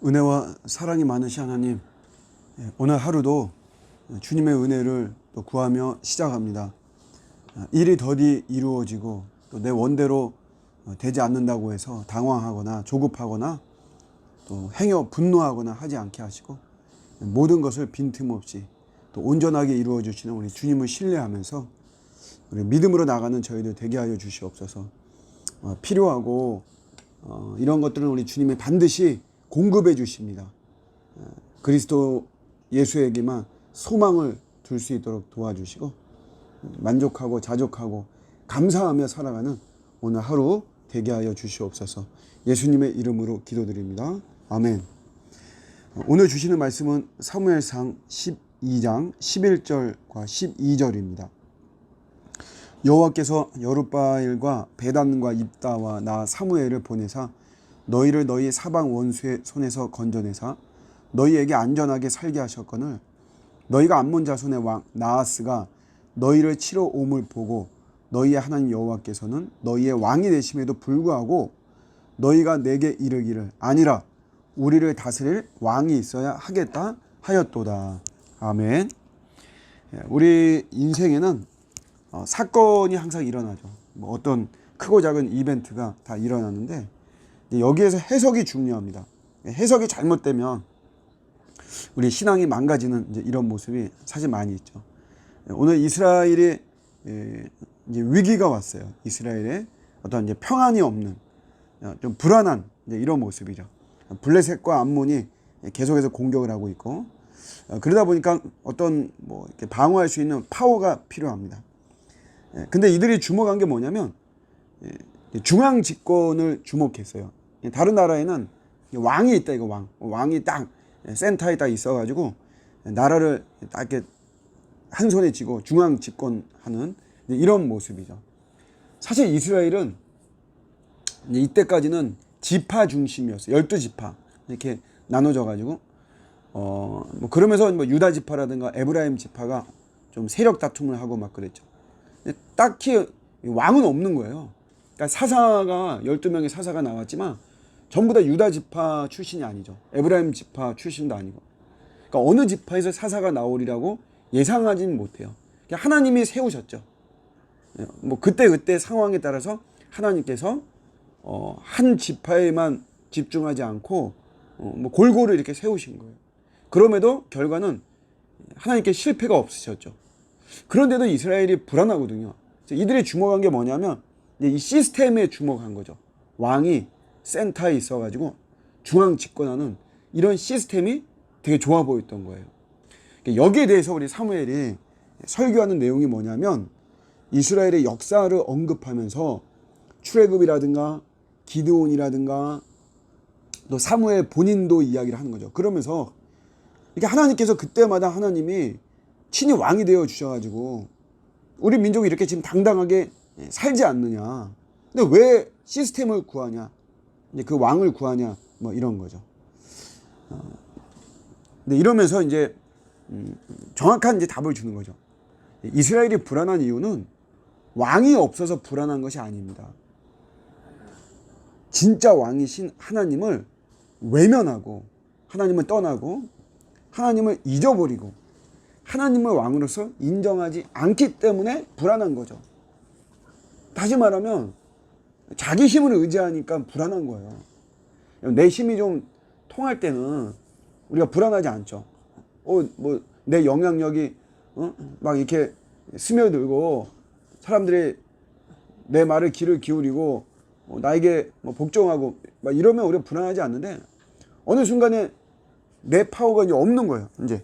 은혜와 사랑이 많으신 하나님, 오늘 하루도 주님의 은혜를 또 구하며 시작합니다. 일이 더디 이루어지고 또 내 원대로 되지 않는다고 해서 당황하거나 조급하거나 또 행여 분노하거나 하지 않게 하시고, 모든 것을 빈틈없이 또 온전하게 이루어 주시는 우리 주님을 신뢰하면서 우리 믿음으로 나가는 저희들 되게 하여 주시옵소서. 필요하고 이런 것들은 우리 주님이 반드시 공급해 주십니다. 그리스도 예수에게만 소망을 둘 수 있도록 도와주시고, 만족하고 자족하고 감사하며 살아가는 오늘 하루 되게 하여 주시옵소서. 예수님의 이름으로 기도드립니다. 아멘. 오늘 주시는 말씀은 사무엘상 12장 11절과 12절입니다. 여호와께서 여룻바알과 베단과 입다와 나 사무엘을 보내사 너희를 너희 사방 원수의 손에서 건져내사 너희에게 안전하게 살게 하셨거늘, 너희가 암몬 자손의 왕 나하스가 너희를 치러 옴을 보고 너희의 하나님 여호와께서는 너희의 왕이 되심에도 불구하고 너희가 내게 이르기를 아니라 우리를 다스릴 왕이 있어야 하겠다 하였도다. 아멘. 우리 인생에는 사건이 항상 일어나죠. 어떤 크고 작은 이벤트가 다 일어나는데, 여기에서 해석이 중요합니다. 해석이 잘못되면 우리 신앙이 망가지는 이런 모습이 사실 많이 있죠. 오늘 이스라엘이 이제 위기가 왔어요. 이스라엘에 어떤 이제 평안이 없는, 좀 불안한 이런 모습이죠. 블레셋과 암몬이 계속해서 공격을 하고 있고, 그러다 보니까 어떤 이렇게 방어할 수 있는 파워가 필요합니다. 근데 이들이 주목한 게 뭐냐면 중앙 집권을 주목했어요. 다른 나라에는 왕이 있다, 이거 왕이 딱 센터에 딱 있어가지고 나라를 딱 이렇게 한 손에 쥐고 중앙 집권하는 이런 모습이죠. 사실 이스라엘은 이때까지는 지파 중심이었어요. 12지파 이렇게 나눠져가지고 그러면서 유다 지파라든가 에브라임 지파가 좀 세력 다툼을 하고 막 그랬죠. 근데 딱히 왕은 없는 거예요. 그러니까 사사가 12명의 사사가 나왔지만 전부 다 유다 지파 출신이 아니죠. 에브라임 지파 출신도 아니고. 그러니까 어느 지파에서 사사가 나오리라고 예상하지는 못해요. 하나님이 세우셨죠. 그때 상황에 따라서 하나님께서 한 지파에만 집중하지 않고 골고루 이렇게 세우신 거예요. 그럼에도 결과는 하나님께 실패가 없으셨죠. 그런데도 이스라엘이 불안하거든요. 이들이 주목한 게 뭐냐면 이 시스템에 주목한 거죠. 왕이 센터에 있어가지고 중앙 집권하는 이런 시스템이 되게 좋아 보였던 거예요. 여기에 대해서 우리 사무엘이 설교하는 내용이 뭐냐면, 이스라엘의 역사를 언급하면서 출애굽이라든가 기드온이라든가 또 사무엘 본인도 이야기를 하는 거죠. 그러면서 이렇게 하나님께서 그때마다 하나님이 친히 왕이 되어 주셔가지고 우리 민족이 이렇게 지금 당당하게 살지 않느냐, 근데 왜 시스템을 구하냐, 이제 그 왕을 구하냐, 이런 거죠. 근데 이러면서 이제 정확한 답을 주는 거죠. 이스라엘이 불안한 이유는 왕이 없어서 불안한 것이 아닙니다. 진짜 왕이신 하나님을 외면하고 하나님을 떠나고 하나님을 잊어버리고 하나님을 왕으로서 인정하지 않기 때문에 불안한 거죠. 다시 말하면 자기 힘을 의지하니까 불안한 거예요. 내 힘이 좀 통할 때는 우리가 불안하지 않죠. 내 영향력이 막 이렇게 스며들고 사람들이 내 말을 귀를 기울이고 나에게 복종하고 막 이러면 우리가 불안하지 않는데, 어느 순간에 내 파워가 이제 없는 거예요. 이제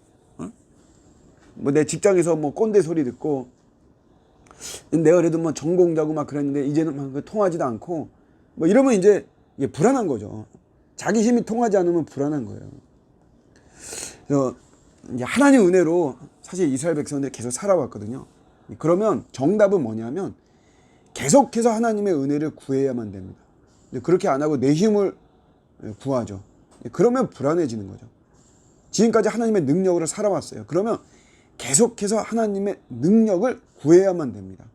내 직장에서 꼰대 소리 듣고 내가 그래도 전공자고 막 그랬는데 이제는 통하지도 않고 이러면 이제 이게 불안한 거죠. 자기 힘이 통하지 않으면 불안한 거예요. 그래서 이제 하나님 은혜로 사실 이스라엘 백성들이 계속 살아왔거든요. 그러면 정답은 뭐냐면 계속해서 하나님의 은혜를 구해야만 됩니다. 그렇게 안 하고 내 힘을 구하죠. 그러면 불안해지는 거죠. 지금까지 하나님의 능력으로 살아왔어요. 그러면 계속해서 하나님의 능력을 구해야만 됩니다.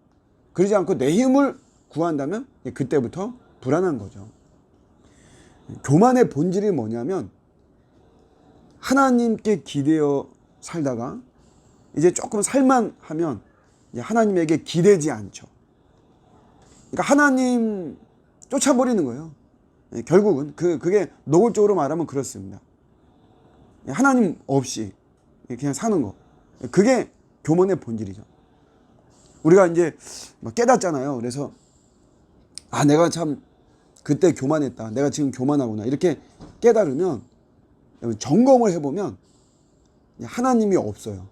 그러지 않고 내 힘을 구한다면 그때부터 불안한 거죠. 교만의 본질이 뭐냐면 하나님께 기대어 살다가 이제 조금 살만하면 이제 하나님에게 기대지 않죠. 그러니까 하나님 쫓아버리는 거예요. 결국은 그게 노골적으로 말하면 그렇습니다. 하나님 없이 그냥 사는 거. 그게 교만의 본질이죠. 우리가 이제 깨닫잖아요. 그래서 내가 참 그때 교만했다. 내가 지금 교만하구나. 이렇게 깨달으면 점검을 해보면 하나님이 없어요.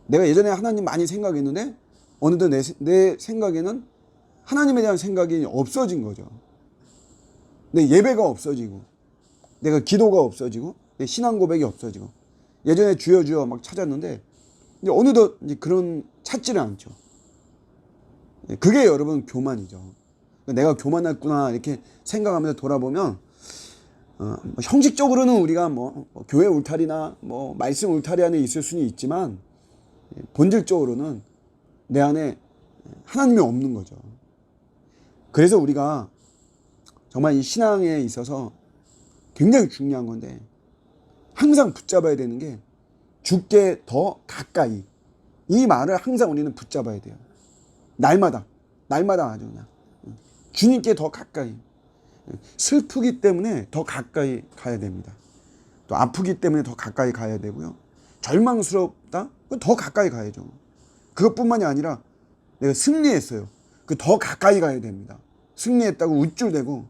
내가 예전에 하나님 많이 생각했는데 어느덧 내 생각에는 하나님에 대한 생각이 없어진 거죠. 내 예배가 없어지고 내가 기도가 없어지고 내 신앙 고백이 없어지고 예전에 주여 주여 막 찾았는데 이제 어느덧 이제 그런 찾지를 않죠. 그게 여러분 교만이죠. 내가 교만했구나 이렇게 생각하면서 돌아보면 형식적으로는 우리가 교회 울타리나 말씀 울타리 안에 있을 수는 있지만 본질적으로는 내 안에 하나님이 없는 거죠. 그래서 우리가 정말 이 신앙에 있어서 굉장히 중요한 건데 항상 붙잡아야 되는 게 주께 더 가까이, 이 말을 항상 우리는 붙잡아야 돼요. 날마다 아주 그냥 주님께 더 가까이. 슬프기 때문에 더 가까이 가야 됩니다. 또 아프기 때문에 더 가까이 가야 되고요. 절망스럽다? 더 가까이 가야죠. 그것뿐만이 아니라 내가 승리했어요. 더 가까이 가야 됩니다. 승리했다고 우쭐대고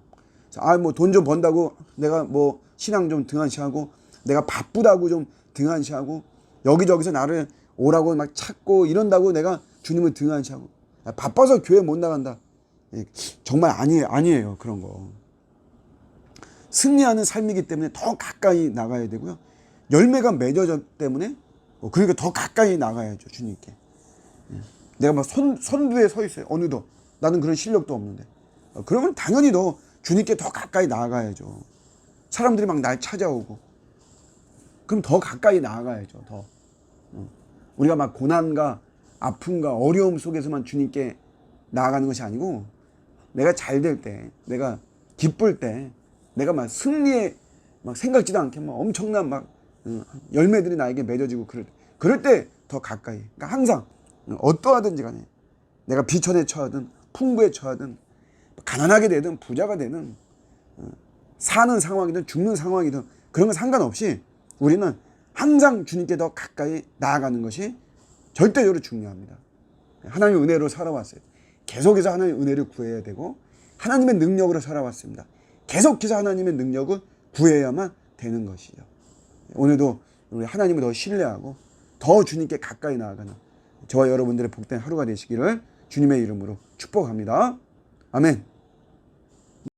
돈 좀 번다고 내가 신앙 좀 등한시하고 내가 바쁘다고 좀 등한시하고 여기저기서 나를 오라고 막 찾고 이런다고 내가 주님을 등한시하고 바빠서 교회 못 나간다. 정말 아니에요. 그런 거. 승리하는 삶이기 때문에 더 가까이 나가야 되고요. 열매가 맺어졌기 때문에 그러니까 더 가까이 나가야죠. 주님께. 내가 막 선두에 서 있어요. 어느덧. 나는 그런 실력도 없는데. 그러면 당연히 주님께 더 가까이 나아가야죠. 사람들이 막 날 찾아오고. 그럼 더 가까이 나아가야죠. 더. 우리가 막 고난과 아픔과 어려움 속에서만 주님께 나아가는 것이 아니고 내가 잘 될 때, 내가 기쁠 때, 내가 막 승리에 막 생각지도 않게 막 엄청난 열매들이 나에게 맺어지고 그럴 때 더 가까이. 그러니까 항상 어떠하든지 간에 내가 비천에 처하든 풍부에 처하든 가난하게 되든 부자가 되든 사는 상황이든 죽는 상황이든 그런 건 상관없이 우리는 항상 주님께 더 가까이 나아가는 것이 절대적으로 중요합니다. 하나님의 은혜로 살아왔어요. 계속해서 하나님의 은혜를 구해야 되고 하나님의 능력으로 살아왔습니다. 계속해서 하나님의 능력을 구해야만 되는 것이죠. 오늘도 우리 하나님을 더 신뢰하고 더 주님께 가까이 나아가는 저와 여러분들의 복된 하루가 되시기를 주님의 이름으로 축복합니다. 아멘.